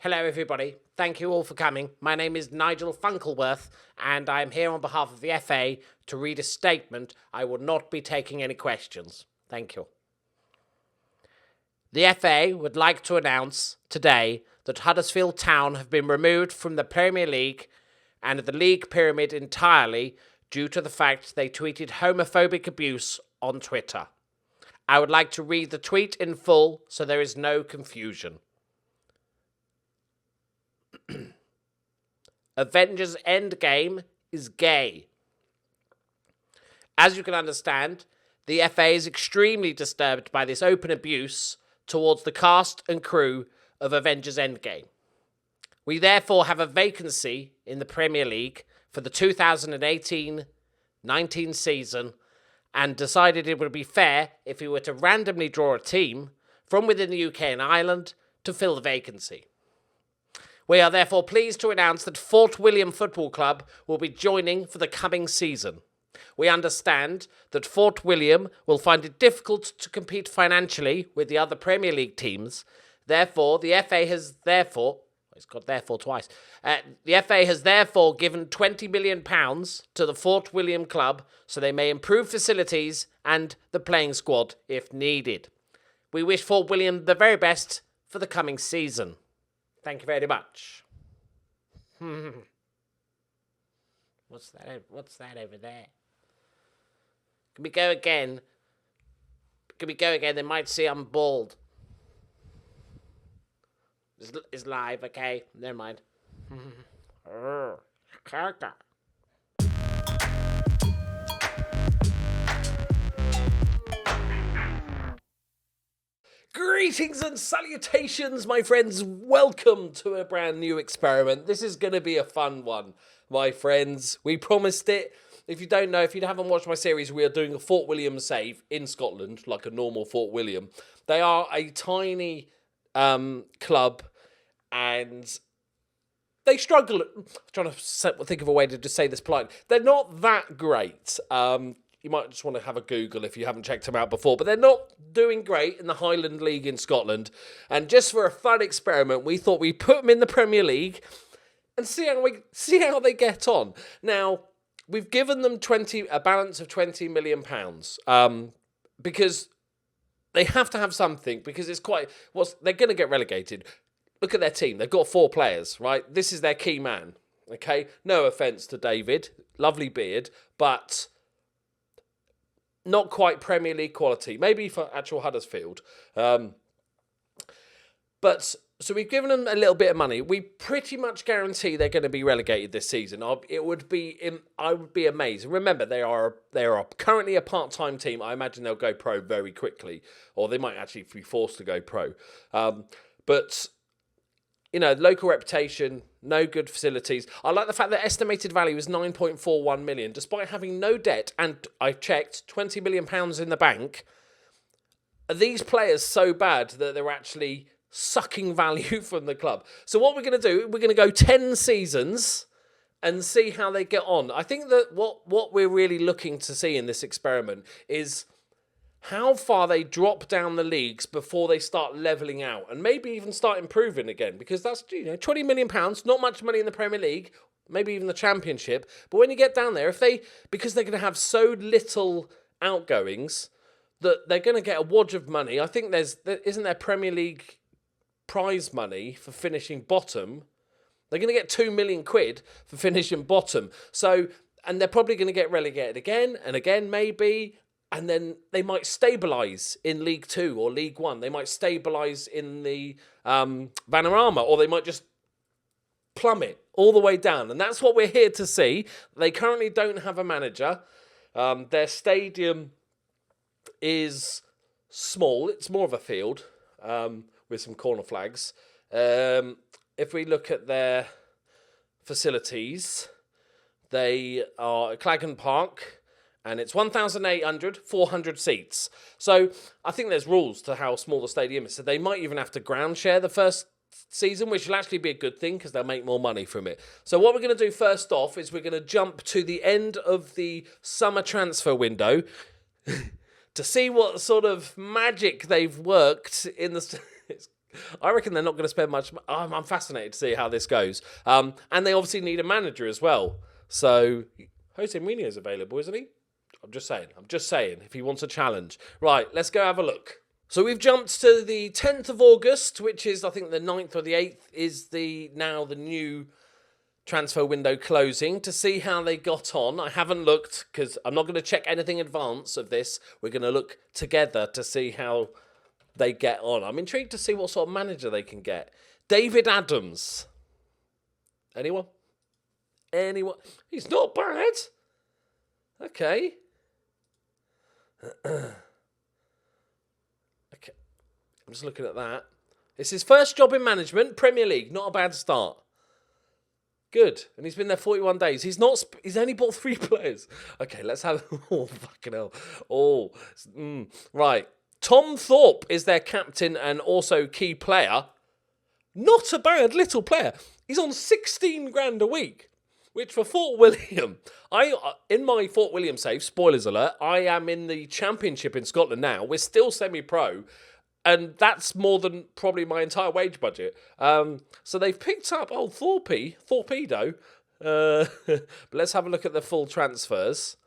Hello everybody, thank you all for coming. My name is Nigel Funkleworth and I am here on behalf of the FA to read a statement. I will not be taking any questions. Thank you. The FA would like to announce today that Huddersfield Town have been removed from the Premier League and the league pyramid entirely due to the fact they tweeted homophobic abuse on Twitter. I would like to read the tweet in full so there is no confusion. Avengers Endgame is gay. As you can understand, the FA is extremely disturbed by this open abuse towards the cast and crew of Avengers Endgame. We therefore have a vacancy in the Premier League for the 2018-19 season and decided it would be fair if we were to randomly draw a team from within the UK and Ireland to fill the vacancy. We are therefore pleased to announce that Fort William Football Club will be joining for the coming season. We understand that Fort William will find it difficult to compete financially with the other Premier League teams. Therefore, the FA has therefore given £20 million to the Fort William Club so they may improve facilities and the playing squad if needed. We wish Fort William the very best for the coming season. Thank you very much. What's that over there? Can we go again? They might see I'm bald. It's live, okay? Never mind. Character. Greetings and salutations, my friends. Welcome to a brand new experiment. This is going to be a fun one, my friends. We promised it. If you don't know, if you haven't watched my series, we are doing a Fort William save in Scotland, like a normal Fort William. They are a tiny club, and they struggle. I'm trying to think of a way to just say this politely. They're not that great. You might just want to have a Google if you haven't checked them out before. But they're not doing great in the Highland League in Scotland. And just for a fun experiment, we thought we'd put them in the Premier League and see how they get on. Now, we've given them a balance of £20 million because they have to have something, because it's they're going to get relegated. Look at their team. They've got 4 players, right? This is their key man, okay? No offence to David. Lovely beard, but not quite Premier League quality. Maybe for actual Huddersfield. But so we've given them a little bit of money. We pretty much guarantee they're going to be relegated this season. I would be amazed. Remember, they are currently a part-time team. I imagine they'll go pro very quickly, or they might actually be forced to go pro. But you know, local reputation, no good facilities. I like the fact that estimated value is 9.41 million, despite having no debt, and I've checked, £20 million in the bank. Are these players so bad that they're actually sucking value from the club? So what we're going to do, we're going to go 10 seasons and see how they get on. I think that what we're really looking to see in this experiment is how far they drop down the leagues before they start levelling out and maybe even start improving again, because that's, £20 million, not much money in the Premier League, maybe even the Championship. But when you get down there, because they're going to have so little outgoings that they're going to get a wodge of money. I think isn't there Premier League prize money for finishing bottom? They're going to get £2 million for finishing bottom. So, and they're probably going to get relegated again and again, maybe. And then they might stabilise in League 2 or League 1. They might stabilise in the Vanarama, or they might just plummet all the way down. And that's what we're here to see. They currently don't have a manager. Their stadium is small. It's more of a field with some corner flags. If we look at their facilities, they are at Claghon Park, and it's 400 seats. So I think there's rules to how small the stadium is. So they might even have to ground share the first season, which will actually be a good thing because they'll make more money from it. So what we're going to do first off is we're going to jump to the end of the summer transfer window to see what sort of magic they've worked in the... I reckon they're not going to spend much. I'm fascinated to see how this goes. And they obviously need a manager as well. So Jose Mourinho's available, isn't he? I'm just saying, if he wants a challenge. Right, let's go have a look. So we've jumped to the 10th of August, which is, I think, the 9th or the 8th, is now the new transfer window closing, to see how they got on. I haven't looked, because I'm not going to check anything in advance of this. We're going to look together to see how they get on. I'm intrigued to see what sort of manager they can get. David Adams. Anyone? He's not bad. Okay. Okay. I'm just looking at that. It's his first job in management, Premier League. Not a bad start. Good. And he's been there 41 days. He's only bought 3 players. Okay, let's have... Oh, fucking hell. Oh, right. Tom Thorpe is their captain and also key player. Not a bad little player. He's on 16 grand a week, which for Fort William... in my Fort William save, spoilers alert, I am in the Championship in Scotland now. We're still semi-pro. And that's more than probably my entire wage budget. So they've picked up, Torpedo. But let's have a look at the full transfers.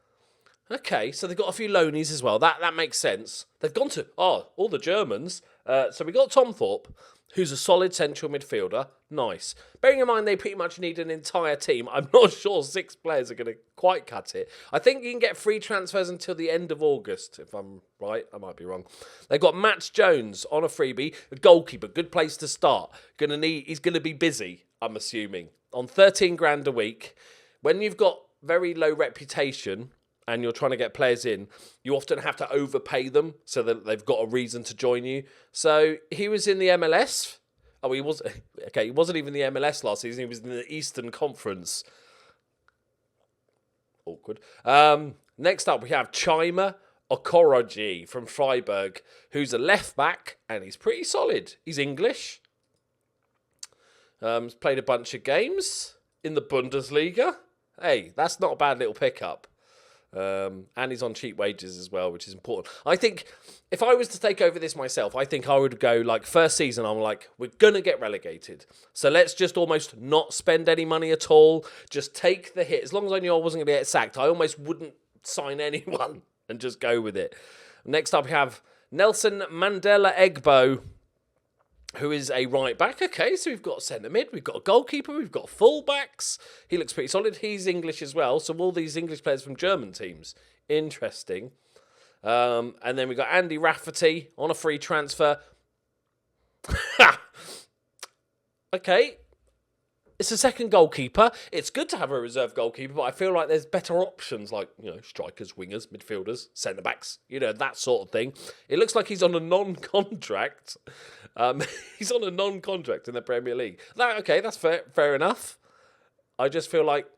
Okay, so they've got a few loanies as well. That makes sense. They've gone to, all the Germans. So we got Tom Thorpe, who's a solid central midfielder. Nice. Bearing in mind they pretty much need an entire team. I'm not sure 6 players are going to quite cut it. I think you can get free transfers until the end of August, if I'm right. I might be wrong. They've got Matt Jones on a freebie. A goalkeeper, good place to start. He's going to be busy, I'm assuming. On 13 grand a week. When you've got very low reputation and you're trying to get players in, you often have to overpay them so that they've got a reason to join you. So he was in the MLS. He wasn't even the MLS last season. He was in the Eastern Conference. Awkward. Next up, we have Chima Okoroji from Freiburg, who's a left back, and he's pretty solid. He's English. He's played a bunch of games in the Bundesliga. Hey, that's not a bad little pickup. And he's on cheap wages as well, which is important. I think if I was to take over this myself, I think I would go first season, I'm like, we're going to get relegated. So let's just almost not spend any money at all. Just take the hit. As long as I knew I wasn't going to get sacked, I almost wouldn't sign anyone and just go with it. Next up, we have Nelson Mandela Egbo, who is a right back. Okay, so we've got centre mid, we've got a goalkeeper, we've got full backs. He looks pretty solid. He's English as well. So all these English players from German teams. Interesting. And then we've got Andy Rafferty on a free transfer. Okay. It's a second goalkeeper. It's good to have a reserve goalkeeper, but I feel like there's better options like, strikers, wingers, midfielders, centre-backs, that sort of thing. It looks like he's on a non-contract. He's on a non-contract in the Premier League. That's fair enough. I just feel like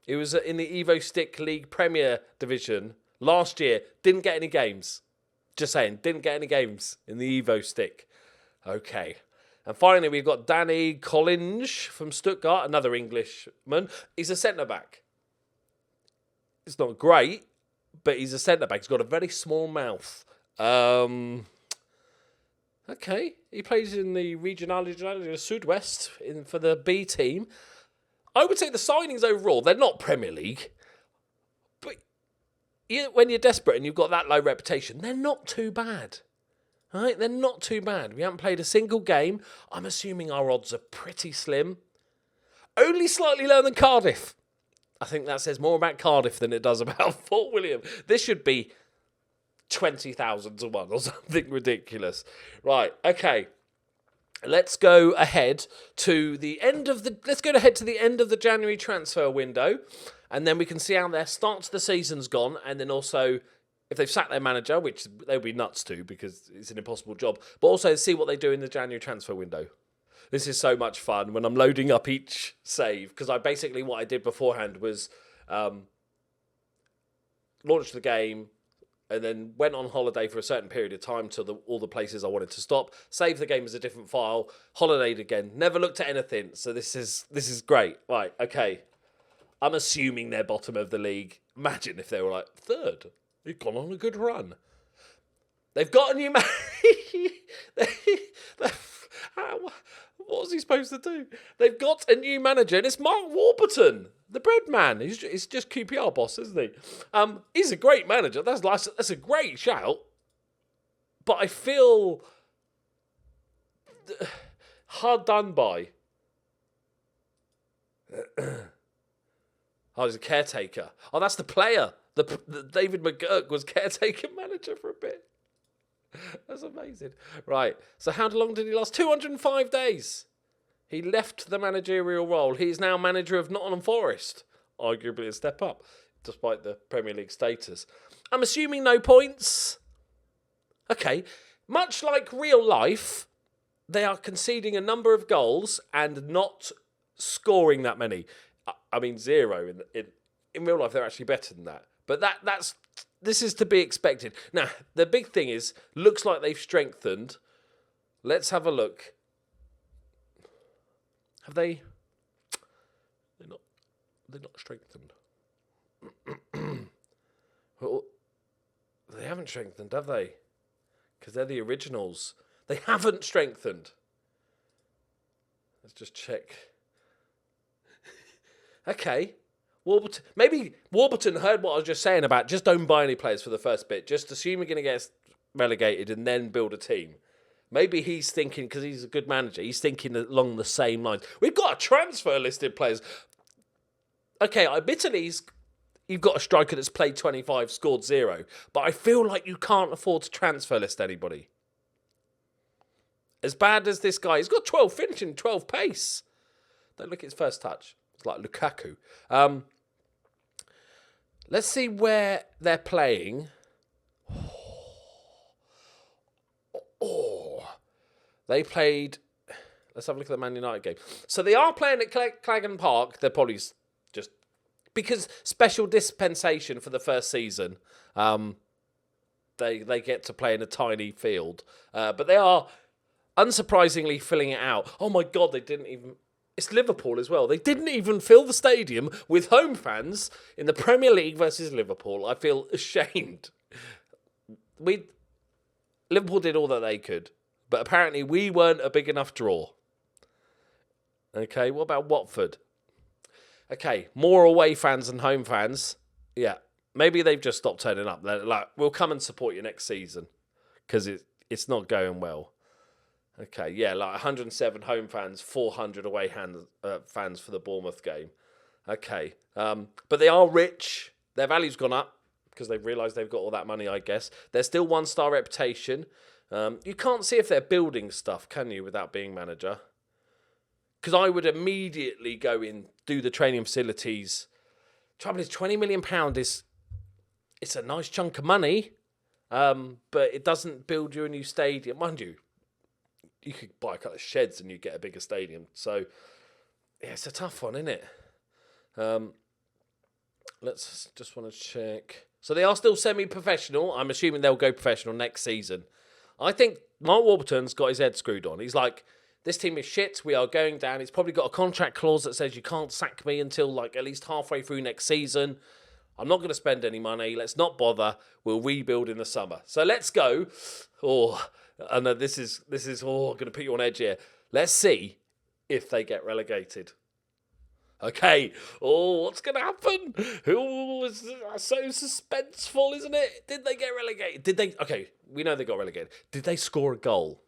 it was in the Evo Stick League Premier Division last year. Didn't get any games. Just saying, didn't get any games in the Evo Stick. Okay. And finally, we've got Danny Collinge from Stuttgart, another Englishman. He's a centre-back. It's not great, but he's a centre-back. He's got a very small mouth. Okay. He plays in the Regionalliga Südwest for the B team. I would say the signings overall, they're not Premier League. But when you're desperate and you've got that low reputation, they're not too bad. All right, they're not too bad. We haven't played a single game. I'm assuming our odds are pretty slim. Only slightly lower than Cardiff. I think that says more about Cardiff than it does about Fort William. This should be 20,000 to 1 or something ridiculous. Right, okay. Let's go ahead to the end of the January transfer window, and then we can see how their start to the season's gone, and then also if they've sacked their manager, which they'll be nuts to because it's an impossible job, but also see what they do in the January transfer window. This is so much fun when I'm loading up each save, because what I did beforehand was launch the game and then went on holiday for a certain period of time to all the places I wanted to stop, save the game as a different file, holidayed again, never looked at anything. So this is great. Right, okay. I'm assuming they're bottom of the league. Imagine if they were like third. They've gone on a good run. They've got a new What was he supposed to do? They've got a new manager, and it's Mark Warburton, the bread man. He's just QPR boss, isn't he? He's a great manager. That's a great shout. But I feel hard done by. Oh, he's a caretaker. Oh, that's the player. The David McGurk was caretaker manager for a bit. That's amazing. Right. So how long did he last? 205 days. He left the managerial role. He is now manager of Nottingham Forest. Arguably a step up, despite the Premier League status. I'm assuming no points. Okay. Much like real life, they are conceding a number of goals and not scoring that many. I mean, 0. In real life, they're actually better than that. But this is to be expected. Now, the big thing is, looks like they've strengthened. Let's have a look. Have they? They're not strengthened. Well, they haven't strengthened, have they? Because they're the originals. They haven't strengthened. Let's just check. Okay. Maybe Warburton heard what I was just saying about just don't buy any players for the first bit. Just assume you're going to get relegated and then build a team. Maybe he's thinking, because he's a good manager, he's thinking along the same lines. We've got a transfer list of players. Okay, admittedly, you've got a striker that's played 25, scored 0. But I feel like you can't afford to transfer list anybody. As bad as this guy, he's got 12 finishing, 12 pace. Don't look at his first touch. It's like Lukaku. Let's see where they're playing. They played... Let's have a look at the Man United game. So they are playing at Clagan Park. They're probably just... Because special dispensation for the first season. They get to play in a tiny field. But they are unsurprisingly filling it out. Oh my God, they didn't even... It's Liverpool as well. They didn't even fill the stadium with home fans in the Premier League versus Liverpool. I feel ashamed. Liverpool did all that they could, but apparently we weren't a big enough draw. Okay, what about Watford? Okay, more away fans than home fans. Yeah, maybe they've just stopped turning up. They're like, we'll come and support you next season because it's not going well. Okay, yeah, like 107 home fans, 400 away fans for the Bournemouth game. Okay, but they are rich. Their value's gone up because they've realised they've got all that money, I guess. They're still 1-star reputation. You can't see if they're building stuff, can you, without being manager? Because I would immediately go in, do the training facilities. Trouble is, £20 million it's a nice chunk of money, but it doesn't build you a new stadium. Mind you, you could buy a couple of sheds and you get a bigger stadium. So, yeah, it's a tough one, isn't it? Let's just want to check. So they are still semi-professional. I'm assuming they'll go professional next season. I think Mark Warburton's got his head screwed on. He's like, this team is shit. We are going down. He's probably got a contract clause that says you can't sack me until like at least halfway through next season. I'm not going to spend any money. Let's not bother. We'll rebuild in the summer. So let's go. Oh, I know this is going to put you on edge here. Let's see if they get relegated. Okay. Oh, what's going to happen? Oh, it's so suspenseful, isn't it? Did they get relegated? Okay, we know they got relegated. Did they score a goal?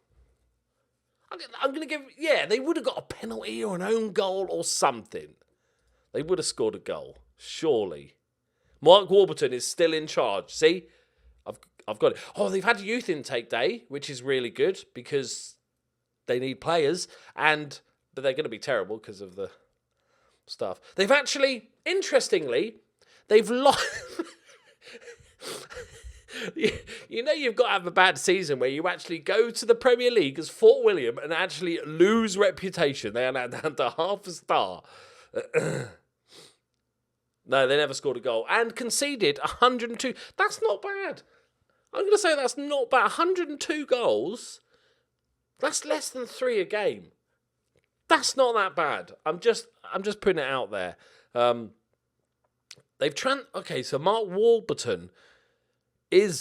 I'm going to give... Yeah, they would have got a penalty or an own goal or something. They would have scored a goal, surely. Mark Warburton is still in charge. See? I've got it. Oh, they've had youth intake day, which is really good because they need players. But they're going to be terrible because of the stuff. They've actually, interestingly, they've lost... You know you've got to have a bad season where you actually go to the Premier League as Fort William and actually lose reputation. They are now down to half a star. No, they never scored a goal. And conceded 102. That's not bad. I'm going to say that's not bad. 102 goals. That's less than 3 a game. That's not that bad. I'm just putting it out there. Okay, so Mark Warburton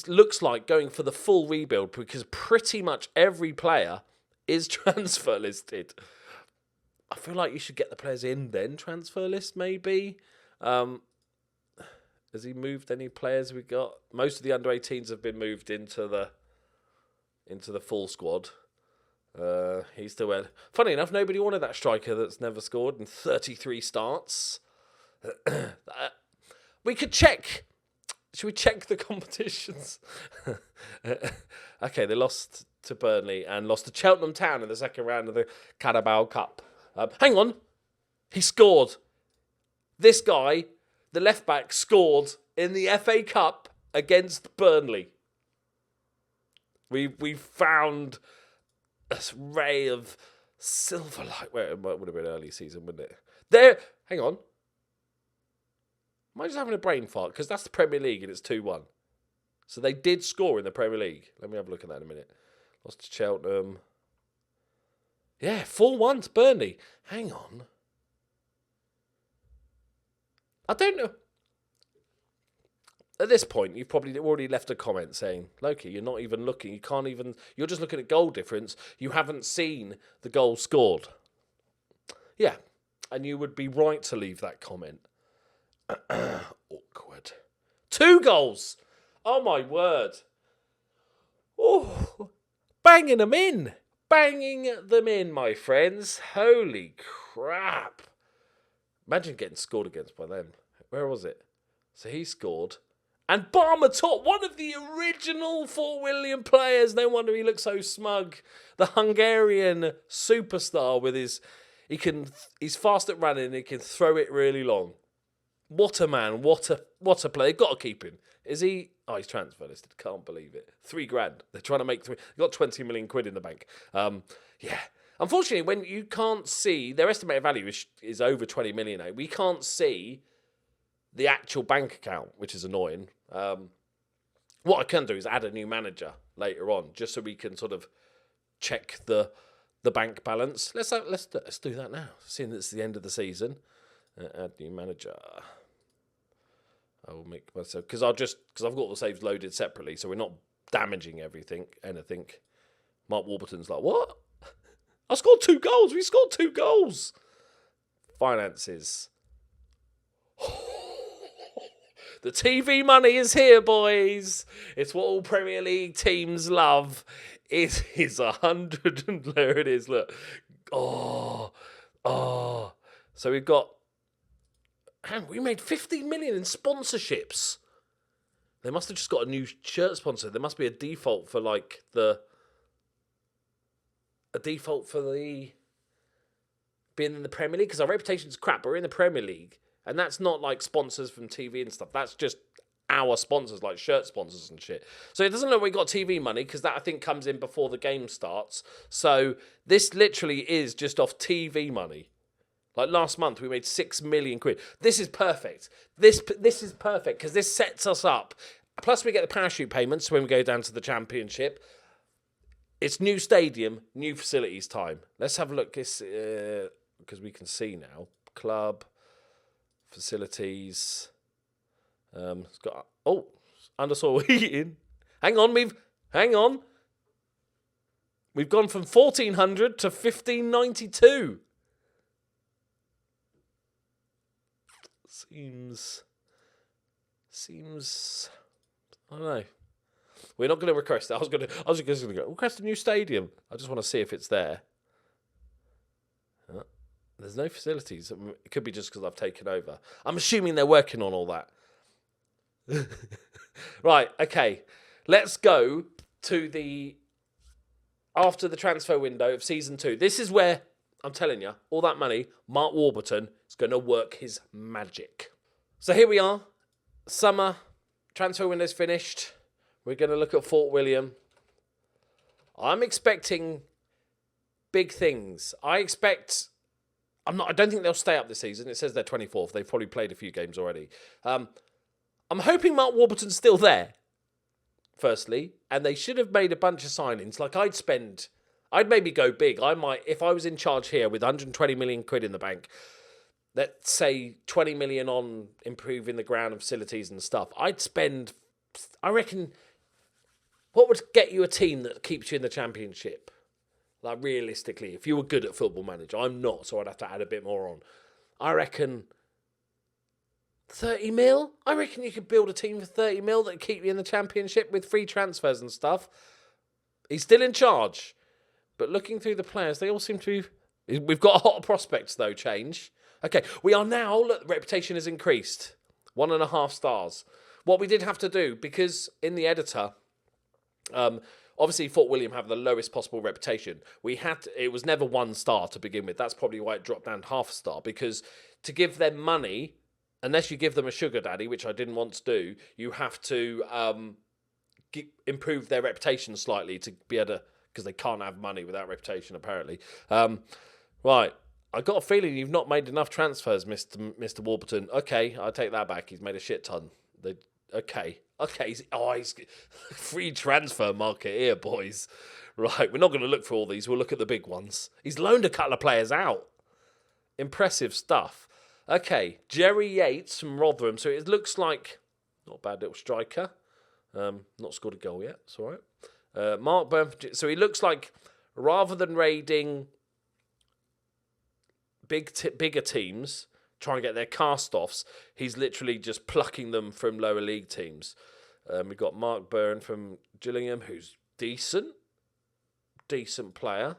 looks like going for the full rebuild because pretty much every player is transfer listed. I feel like you should get the players in, then transfer list, maybe. Has he moved any players we got? Most of the under-18s have been moved into the full squad. He's still there. Funny enough, nobody wanted that striker that's never scored in 33 starts. We could check. Should we check the competitions? Okay, they lost to Burnley and lost to Cheltenham Town in the second round of the Carabao Cup. Hang on. He scored. This guy, the left-back, scored in the FA Cup against Burnley. We found a ray of silver light. Well, it would have been early season, wouldn't it? There. Hang on. Am I just having a brain fart? Because that's the Premier League and it's 2-1. So they did score in the Premier League. Let me have a look at that in a minute. Lost to Cheltenham. Yeah, 4-1 to Burnley. Hang on. I don't know. At this point, you've probably already left a comment saying, Loki, you're not even looking. You're just looking at goal difference. You haven't seen the goal scored. Yeah, and you would be right to leave that comment. Awkward. 2 goals. Oh, my word. Oh, banging them in. Banging them in, my friends. Holy crap. Imagine getting scored against by them. Where was it? So he scored. And Barracudà, one of the original Fort William players. No wonder he looks so smug. The Hungarian superstar with he's fast at running. He can throw it really long. What a man. What a player. Got to keep him. Is he? Oh, he's transfer listed. Can't believe it. $3,000. They're trying to make 3. They've got 20 million quid in the bank. Yeah. Unfortunately, when you can't see, their estimated value is over 20 million. We can't see the actual bank account, which is annoying. What I can do is add a new manager later on, just so we can sort of check the bank balance. Let's do that now, seeing it's the end of the season. Add new manager. I will make myself because I've got all the saves loaded separately, so we're not damaging anything. Mark Warburton's like, what? I scored 2 goals. We scored 2 goals. Finances. The TV money is here, boys. It's what all Premier League teams love. It is 100, and there it is. Look. Oh. So we've got. And we made 15 million in sponsorships. They must have just got a new shirt sponsor. There must be a default for the being in the Premier League, because our reputation's crap, but we're in the Premier League. And that's not like sponsors from TV and stuff. That's just our sponsors, like shirt sponsors and shit. So it doesn't look like we got TV money, because that, I think, comes in before the game starts. So this literally is just off TV money. Like last month, we made 6 million quid. This is perfect. This is perfect, because this sets us up. Plus, we get the parachute payments when we go down to the Championship. It's new stadium, new facilities time. Let's have a look, because we can see now. Club, facilities. It's got undersoil heating. Hang on. We've gone from 1,400 to 1,592. Seems. I don't know. We're not going to request that. I was just going to go request a new stadium. I just want to see if it's there. There's no facilities. It could be just because I've taken over. I'm assuming they're working on all that. Right. Okay. Let's go to after the transfer window of season 2. This is where I'm telling you, all that money, Mark Warburton is going to work his magic. So here we are. Summer transfer window's finished. We're going to look at Fort William. I'm expecting big things. I don't think they'll stay up this season. It says they're 24th. They've probably played a few games already. I'm hoping Mark Warburton's still there, firstly. And they should have made a bunch of signings. Like I'd maybe go big. I might, if I was in charge here with 120 million quid in the bank, let's say 20 million on improving the ground and facilities and stuff. I'd spend, I reckon, what would get you a team that keeps you in the Championship? Like, realistically, if you were good at Football Manager, I'm not, so I'd have to add a bit more on. I reckon 30 mil? I reckon you could build a team for 30 mil that keep you in the Championship with free transfers and stuff. He's still in charge. But looking through the players, they all seem to... We've got hot prospects, though, change. Okay, we are now... Look, reputation has increased. 1.5 stars. What we did have to do, because in the editor... obviously, Fort William have the lowest possible reputation. It was never 1 star to begin with. That's probably why it dropped down to 0.5 star. Because to give them money, unless you give them a sugar daddy, which I didn't want to do, you have to improve their reputation slightly to be able to... Because they can't have money without reputation, apparently. Right. I got a feeling you've not made enough transfers, Mr. Warburton. Okay, I take that back. He's made a shit ton. Okay. He's free transfer market here, boys. Right, we're not going to look for all these. We'll look at the big ones. He's loaned a couple of players out. Impressive stuff. Okay, Jerry Yates from Rotherham. So it looks like not a bad little striker. Not scored a goal yet. It's all right. Mark Burnford. So he looks like rather than raiding bigger teams, trying to get their cast-offs, he's literally just plucking them from lower league teams. We've got Mark Byrne from Gillingham, who's decent player.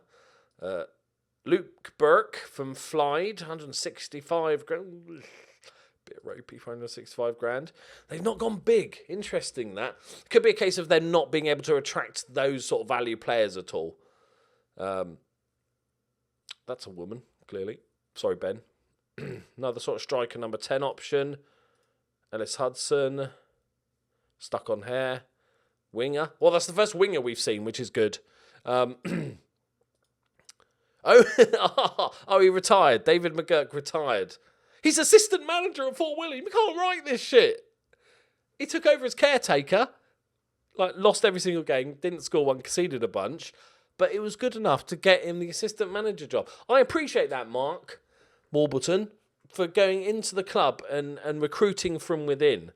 Luke Burke from Flyde, 165 grand. Bit ropey for 165 grand. They've not gone big. Interesting, that. Could be a case of them not being able to attract those sort of value players at all. That's a woman, clearly. Sorry, Ben. Another sort of striker, number 10 option. Ellis Hudson. Stuck on hair. Winger. Well, that's the first winger we've seen, which is good. Oh, he retired. David McGurk retired. He's assistant manager at Fort William. You can't write this shit. He took over as caretaker. Lost every single game. Didn't score one. Conceded a bunch. But it was good enough to get him the assistant manager job. I appreciate that, Mark Warburton, for going into the club and recruiting from within.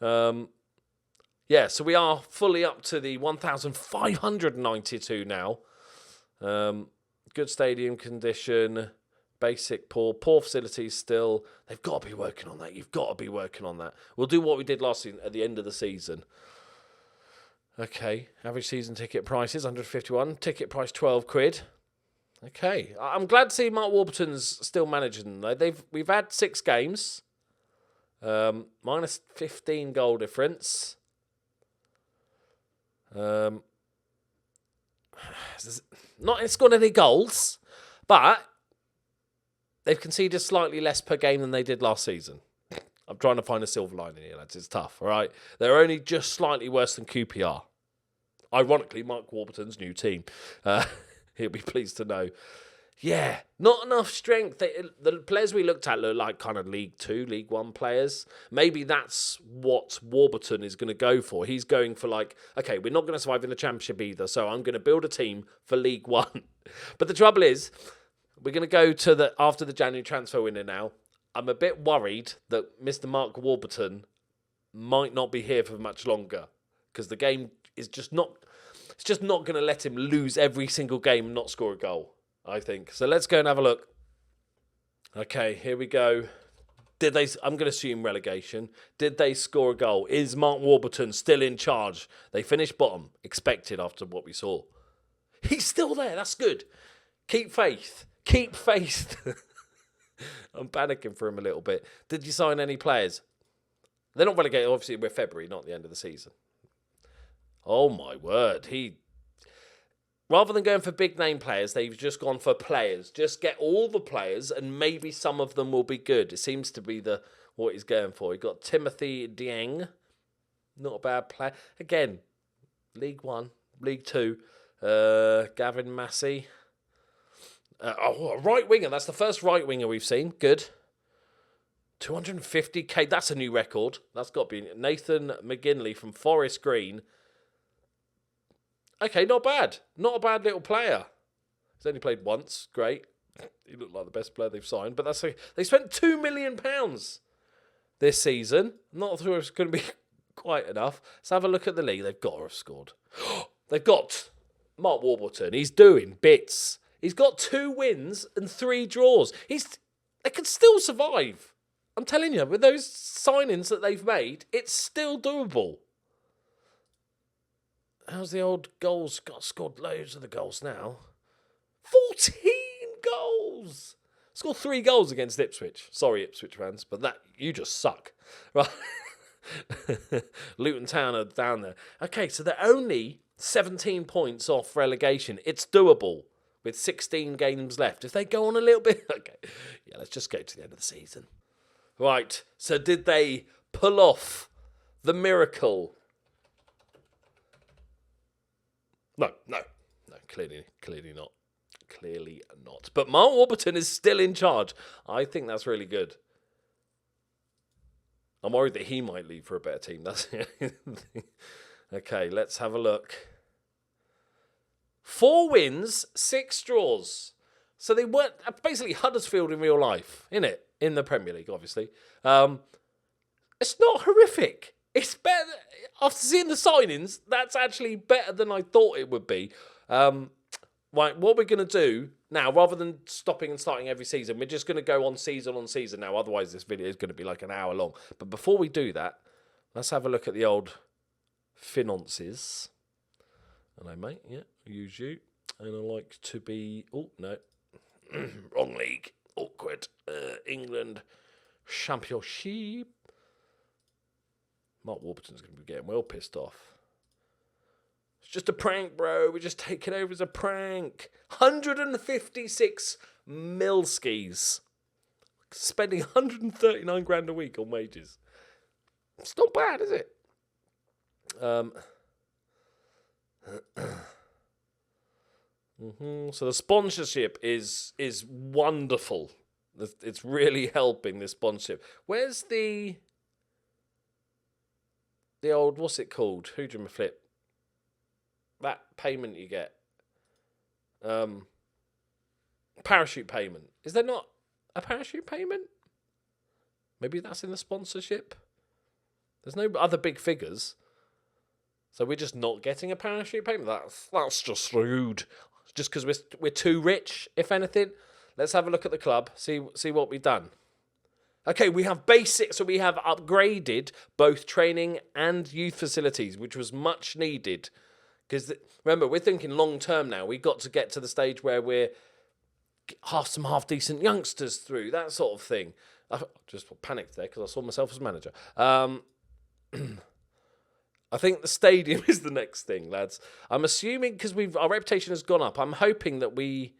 So we are fully up to the 1,592 now. Good stadium condition. Basic poor facilities still. They've got to be working on that. You've got to be working on that. We'll do what we did last season at the end of the season. Okay, average season ticket prices, 151. Ticket price, 12 quid. Okay, I'm glad to see Mark Warburton's still managing them. We've had 6 games. Minus 15 goal difference. Not scored any goals, but they've conceded slightly less per game than they did last season. I'm trying to find a silver lining here, lads. It's tough, all right? They're only just slightly worse than QPR. Ironically, Mark Warburton's new team. He'll be pleased to know. Yeah, not enough strength. The players we looked at look like kind of League 2, League 1 players. Maybe that's what Warburton is going to go for. He's going for okay, we're not going to survive in the Championship either, so I'm going to build a team for League 1. But the trouble is, we're going to go to after the January transfer window now. I'm a bit worried that Mr. Mark Warburton might not be here for much longer because the game is just not... It's just not going to let him lose every single game and not score a goal, I think. So let's go and have a look. Okay, here we go. I'm going to assume relegation. Did they score a goal? Is Mark Warburton still in charge? They finished bottom, expected after what we saw. He's still there. That's good. Keep faith. Keep faith. I'm panicking for him a little bit. Did you sign any players? They're not relegated. Obviously, we're February, not the end of the season. Oh, my word. Rather than going for big name players, they've just gone for players. Just get all the players and maybe some of them will be good. It seems to be what he's going for. He got Timothy Dieng. Not a bad player. Again, League 1, League 2. Gavin Massey. A right winger. That's the first right winger we've seen. Good. 250k. That's a new record. That's got to be Nathan McGinley from Forest Green. Okay, not bad. Not a bad little player. He's only played once. Great. He looked like the best player they've signed. But they spent £2 million this season. Not sure it's going to be quite enough. Let's have a look at the league. They've got to have scored. They've got Mark Warburton, he's doing bits. He's got 2 wins and 3 draws. They can still survive. I'm telling you, with those signings that they've made, it's still doable. How's the old goals? Got scored loads of the goals now. 14 goals! Scored 3 goals against Ipswich. Sorry, Ipswich fans, but you just suck. Right? Luton Town are down there. Okay, so they're only 17 points off relegation. It's doable with 16 games left. If they go on a little bit... Okay, yeah, let's just go to the end of the season. Right, so did they pull off the miracle? No, clearly not. Clearly not. But Mark Warburton is still in charge. I think that's really good. I'm worried that he might leave for a better team. That's okay, let's have a look. 4 wins, 6 draws. So they weren't basically Huddersfield in real life, innit? In the Premier League, obviously. It's not horrific. It's better. After seeing the signings, that's actually better than I thought it would be. Right, what we're going to do now, rather than stopping and starting every season, we're just going to go on season now. Otherwise, this video is going to be like an hour long. But before we do that, let's have a look at the old finances. Hello, mate. Yeah, use you. And I like to be... Oh, no. Wrong league. Awkward. England Championship. Mark Warburton's going to be getting well pissed off. It's just a prank, bro. We're just taking over as a prank. 156 milskis. Spending 139 grand a week on wages. It's not bad, is it? So the sponsorship is wonderful. It's really helping, this sponsorship. Where's the old, what's it called? Hoodrum Flip. That payment you get. Parachute payment. Is there not a parachute payment? Maybe that's in the sponsorship. There's no other big figures. So we're just not getting a parachute payment. That's just rude. Just because we're too rich, if anything. Let's have a look at the club. See what we've done. Okay, we have basics. So we have upgraded both training and youth facilities, which was much needed. Because remember, we're thinking long term now. We've got to get to the stage where we're half decent youngsters through, that sort of thing. I just panicked there because I saw myself as manager. I think the stadium is the next thing, lads. I'm assuming because our reputation has gone up. I'm hoping that we...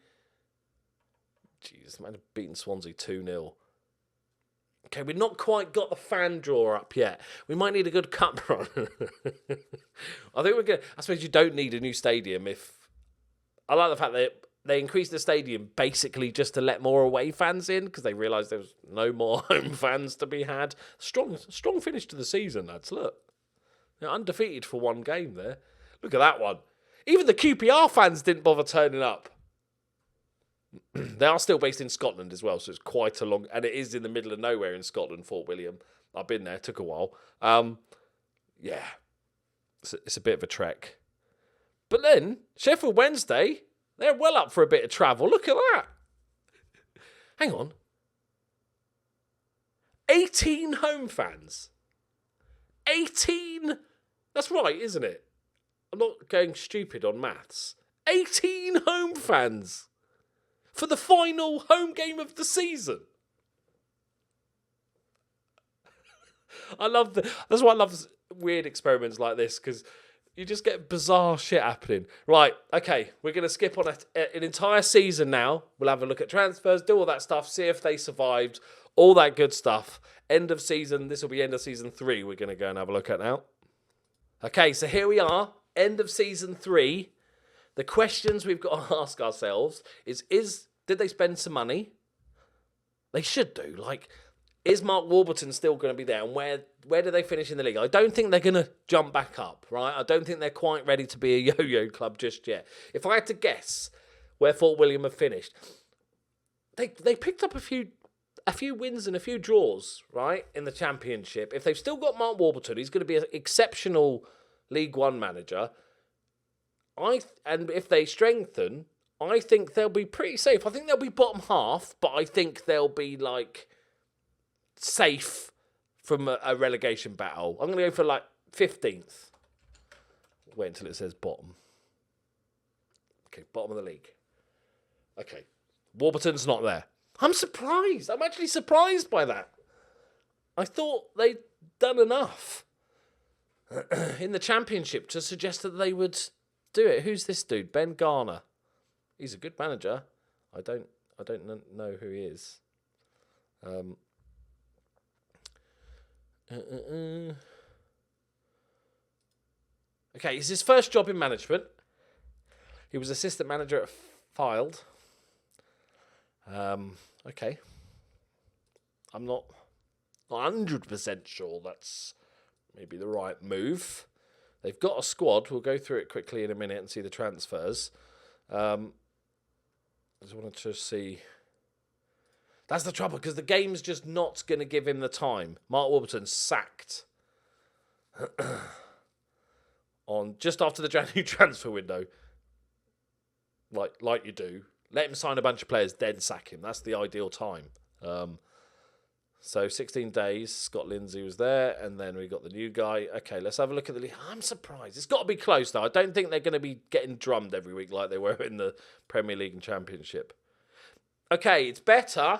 Jesus, might have beaten Swansea 2-0. Okay, we've not quite got the fan draw up yet. We might need a good cup run. I think we're going to... I suppose you don't need a new stadium if... I like the fact that they increased the stadium basically just to let more away fans in because they realised there was no more home fans to be had. Strong finish to the season, lads. Look. They're undefeated for one game there. Look at that one. Even the QPR fans didn't bother turning up. They are still based in Scotland as well, so it's quite a long... And it is in the middle of nowhere in Scotland, Fort William. I've been there, took a while. Yeah, it's a bit of a trek. But then, Sheffield Wednesday, they're well up for a bit of travel. Look at that. Hang on. 18 home fans. 18... That's right, isn't it? I'm not going stupid on maths. 18 home fans for the final home game of the season. That's why I love weird experiments like this, because you just get bizarre shit happening. Right, okay, we're going to skip on an entire season now. We'll have a look at transfers, do all that stuff, see if they survived, all that good stuff. End of season, this will be end of season 3 we're going to go and have a look at now. Okay, so here we are, end of season 3. The questions we've got to ask ourselves is did they spend some money? They should do. Like, is Mark Warburton still going to be there? And where do they finish in the league? I don't think they're going to jump back up, right? I don't think they're quite ready to be a yo-yo club just yet. If I had to guess where Fort William have finished, they picked up a few wins and a few draws, right, in the Championship. If they've still got Mark Warburton, he's going to be an exceptional League One manager. And if they strengthen, I think they'll be pretty safe. I think they'll be bottom half, but I think they'll be like safe from a relegation battle. I'm going to go for like 15th. Wait until it says bottom. Okay, bottom of the league. Okay, Warburton's not there. I'm surprised. I'm actually surprised by that. I thought they'd done enough in the championship to suggest that they would do it. Who's this dude? Ben Garner. He's a good manager. I don't know who he is. Okay, it's his first job in management. He was assistant manager at Filed. Okay. I'm not 100% sure that's maybe the right move. They've got a squad. We'll go through it quickly in a minute and see the transfers. I just wanted to see. That's the trouble, because the game's just not going to give him the time. Mark Warburton sacked on just after the January transfer window. Like you do. Let him sign a bunch of players, then sack him. That's the ideal time. So 16 days, Scott Lindsay was there, and then we got the new guy. Okay, let's have a look at the league. I'm surprised. It's got to be close, though. I don't think they're going to be getting drummed every week like they were in the Premier League and Championship. Okay, it's better.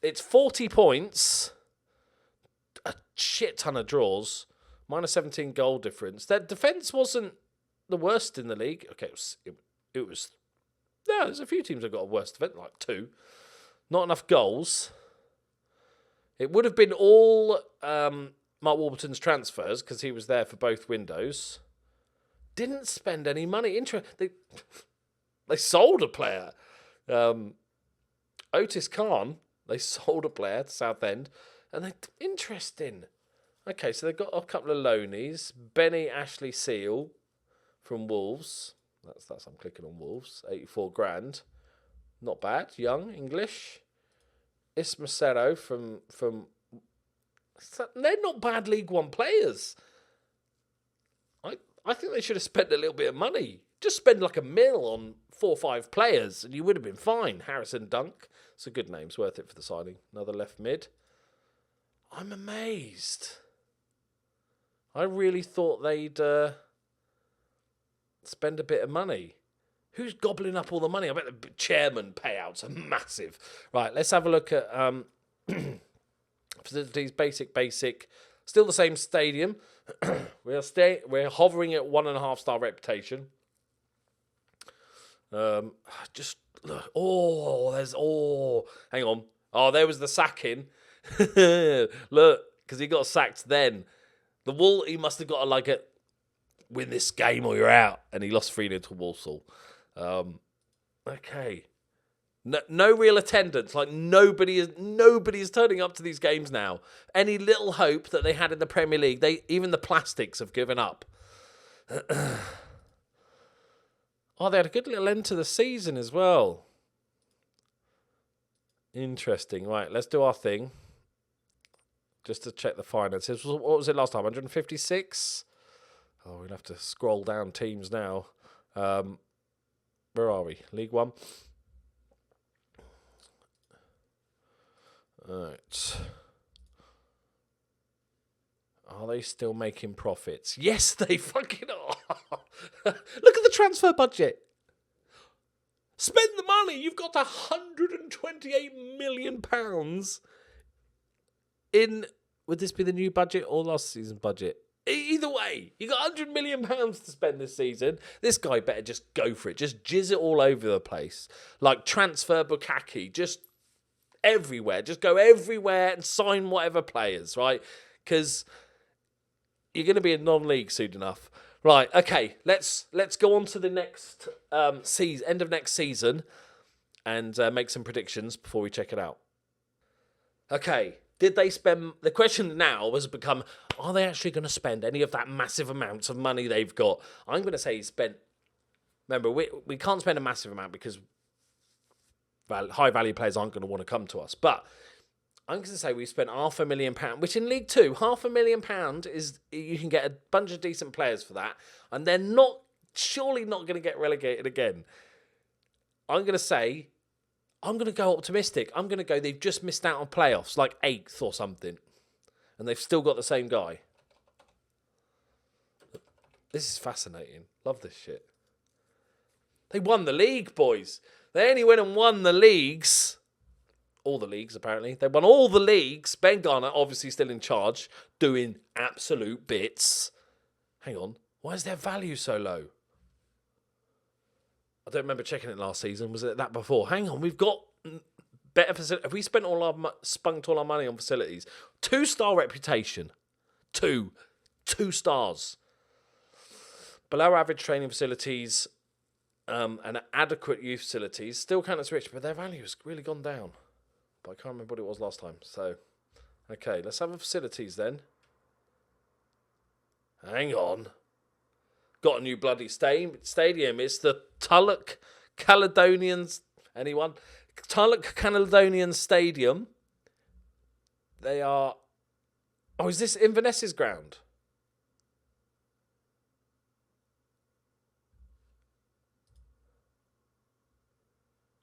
It's 40 points. A shit ton of draws. Minus 17 goal difference. Their defence wasn't the worst in the league. Okay, it was. No, there's a few teams that got a worse defence, like 2. Not enough goals. It would have been all Mark Warburton's transfers because he was there for both windows. Didn't spend any money. They sold a player. Otis Khan, they sold a player to Southend. And interesting. Okay, so they've got a couple of loanies. Benny Ashley Seal from Wolves. That's I'm clicking on Wolves. 84 grand. Not bad. Young, English. Ismacero from they're not bad League One players. I think they should have spent a little bit of money. Just spend like $1 million on 4 or 5 players and you would have been fine. Harrison Dunk. It's a good name. It's worth it for the signing. Another left mid. I'm amazed. I really thought they'd spend a bit of money. Who's gobbling up all the money? I bet the chairman payouts are massive. Right, let's have a look at facilities. Basic. Still the same stadium. We're hovering at 1.5-star reputation. Just look. Hang on. Oh, there was the sacking. Look, because he got sacked then. He must have got a win this game or you're out, and he lost 3-0 to Walsall. Okay. No real attendance. Like nobody is turning up to these games now. Any little hope that they had in the Premier League, even the plastics have given up. Oh, they had a good little end to the season as well. Interesting. Right, let's do our thing. Just to check the finances. What was it last time? 156? Oh, we'll have to scroll down teams now. Where are we? League One. Right. Are they still making profits? Yes, they fucking are. Look at the transfer budget. Spend the money. You've got £128 million in. Would this be the new budget or last season's budget? Either way, you got £100 million to spend this season. This guy better just go for it. Just jizz it all over the place. Like transfer Bukaki. Just everywhere. Just go everywhere and sign whatever players, right? Because you're going to be in non-league soon enough. Right, okay. Let's go on to the next season, end of next season, and make some predictions before we check it out. Okay. Did they spend... The question now has become, are they actually going to spend any of that massive amounts of money they've got? I'm going to say he spent... Remember, we can't spend a massive amount because high-value players aren't going to want to come to us. But I'm going to say we spent £500,000, which in League Two, £500,000 is... You can get a bunch of decent players for that. And they're not surely not going to get relegated again. I'm going to go optimistic. I'm going to go, they've just missed out on playoffs, like 8th or something. And they've still got the same guy. This is fascinating. Love this shit. They won the league, boys. They only went and won the leagues. All the leagues, apparently. They won all the leagues. Ben Garner, obviously still in charge, doing absolute bits. Hang on. Why is their value so low? I don't remember checking it last season. Was it that before? Hang on. We've got better facilities. Have we spunked all our money on facilities? 2-star reputation. 2 stars. Below average training facilities and adequate youth facilities. Still count as rich, but their value has really gone down. But I can't remember what it was last time. So, okay, let's have the facilities then. Hang on. Got a new bloody stadium. It's the Tulloch Caledonians. Anyone? Tulloch Caledonian Stadium. They are... Oh, is this Inverness's ground?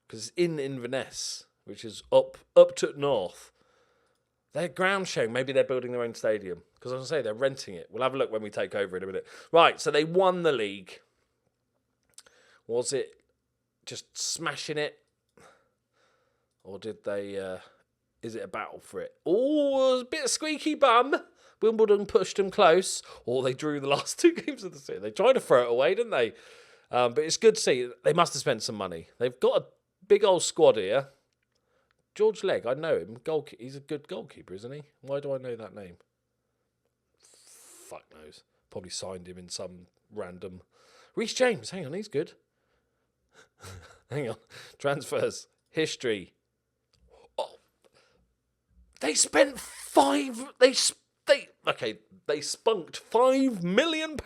Because it's in Inverness, which is up to north. Their ground showing, maybe they're building their own stadium. Because as I say, they're renting it. We'll have a look when we take over in a minute. Right, so they won the league. Was it just smashing it? Or did they... is it a battle for it? Oh, it was a bit of squeaky bum. Wimbledon pushed them close. Or they drew the last 2 games of the season. They tried to throw it away, didn't they? But it's good to see. They must have spent some money. They've got a big old squad here. George Legg, I know him. He's a good goalkeeper, isn't he? Why do I know that name? Fuck knows. Probably signed him in some random... Reece James, hang on, he's good. Hang on. Transfers. History. Oh. They spent They spunked £5 million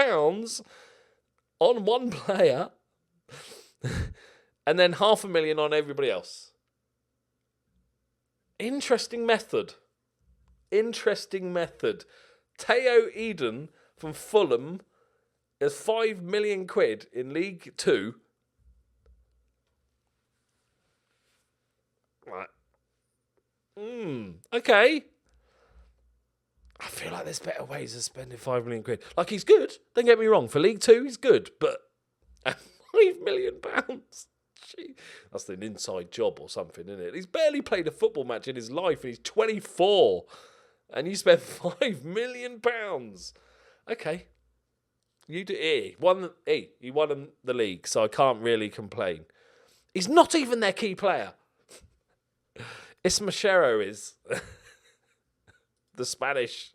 on one player and then $500,000 on everybody else. Interesting method. Teo Eden from Fulham is £5 million in League 2. Right. Okay. I feel like there's better ways of spending £5 million. Like, he's good. Don't get me wrong. For League 2, he's good. But £5 million? Gee, that's an inside job or something, isn't it? He's barely played a football match in his life and he's 24. And you spent £5 million. Okay. You do. He won the league, so I can't really complain. He's not even their key player. Ismachero is. The Spanish.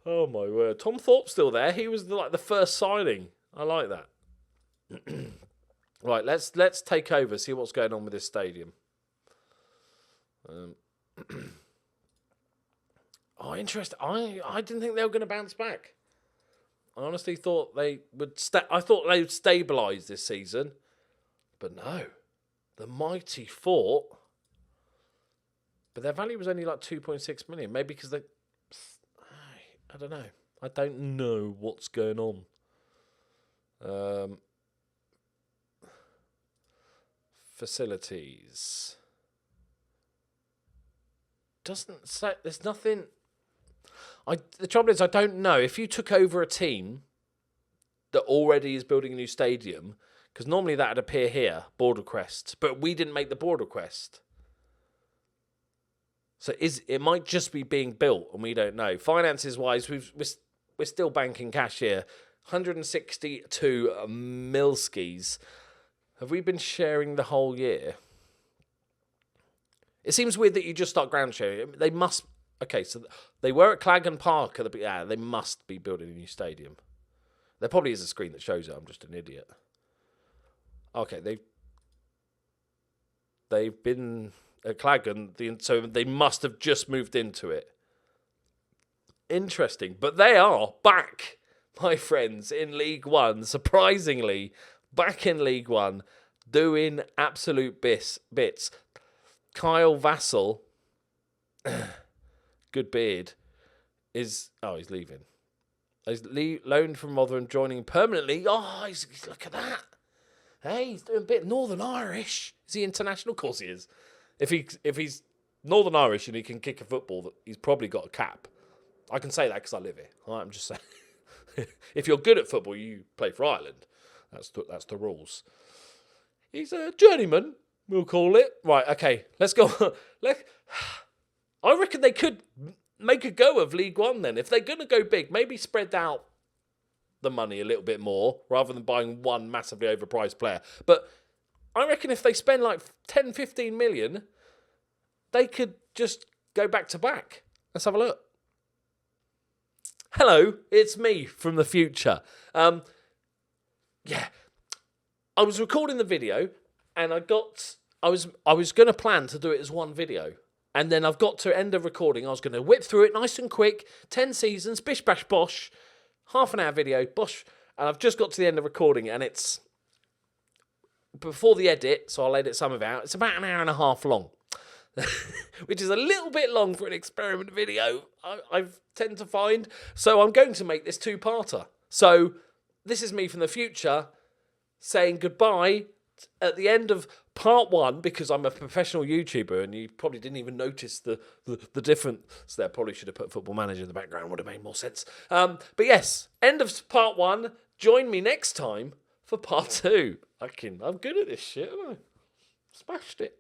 Oh my word. Tom Thorpe's still there. He was the first signing. I like that. Right, let's take over, see what's going on with this stadium. Interesting. I didn't think they were going to bounce back. I honestly thought they would I thought they would stabilise this season. But no. The mighty fought. But their value was only like 2.6 million. Maybe because they... I don't know. I don't know what's going on. Facilities. Doesn't say... There's nothing... The trouble is, I don't know. If you took over a team that already is building a new stadium, because normally that would appear here, Border Crest, but we didn't make the Border Crest. So it might just be being built, and we don't know. Finances-wise, we're still banking cash here. 162 Milskis. Have we been sharing the whole year? It seems weird that you just start ground sharing. They must... Okay, so they were at Clagham Park. They must be building a new stadium. There probably is a screen that shows it. I'm just an idiot. Okay, they've been at Clagham, so they must have just moved into it. Interesting. But they are back, my friends, in League One. Surprisingly, back in League One, doing absolute bits. Kyle Vassell... Good beard, he's leaving. He's loaned from Rotherham, joining permanently. Oh, he's look at that. Hey, he's doing a bit Northern Irish. Is he international? Of course he is. If he's Northern Irish and he can kick a football, he's probably got a cap. I can say that because I live here. I'm just saying. If you're good at football, you play for Ireland. That's the rules. He's a journeyman, we'll call it. Right, okay, let's go. I reckon they could make a go of League One then. If they're going to go big, maybe spread out the money a little bit more rather than buying one massively overpriced player. But I reckon if they spend like 10, 15 million, they could just go back to back. Let's have a look. Hello, it's me from the future. I was recording the video and I was going to plan to do it as one video. And then I've got to end of recording. I was going to whip through it nice and quick. 10 seasons, bish, bash, bosh. Half an hour video, bosh. And I've just got to the end of recording and it's before the edit, so I'll edit some of it out. It's about an hour and a half long, which is a little bit long for an experiment video, I tend to find. So I'm going to make this two-parter. So this is me from the future saying goodbye at the end of part one, because I'm a professional YouTuber and you probably didn't even notice the difference there. Probably should have put Football Manager in the background, would have made more sense. But yes, end of part one. Join me next time for part two. I'm good at this shit, haven't I? Smashed it.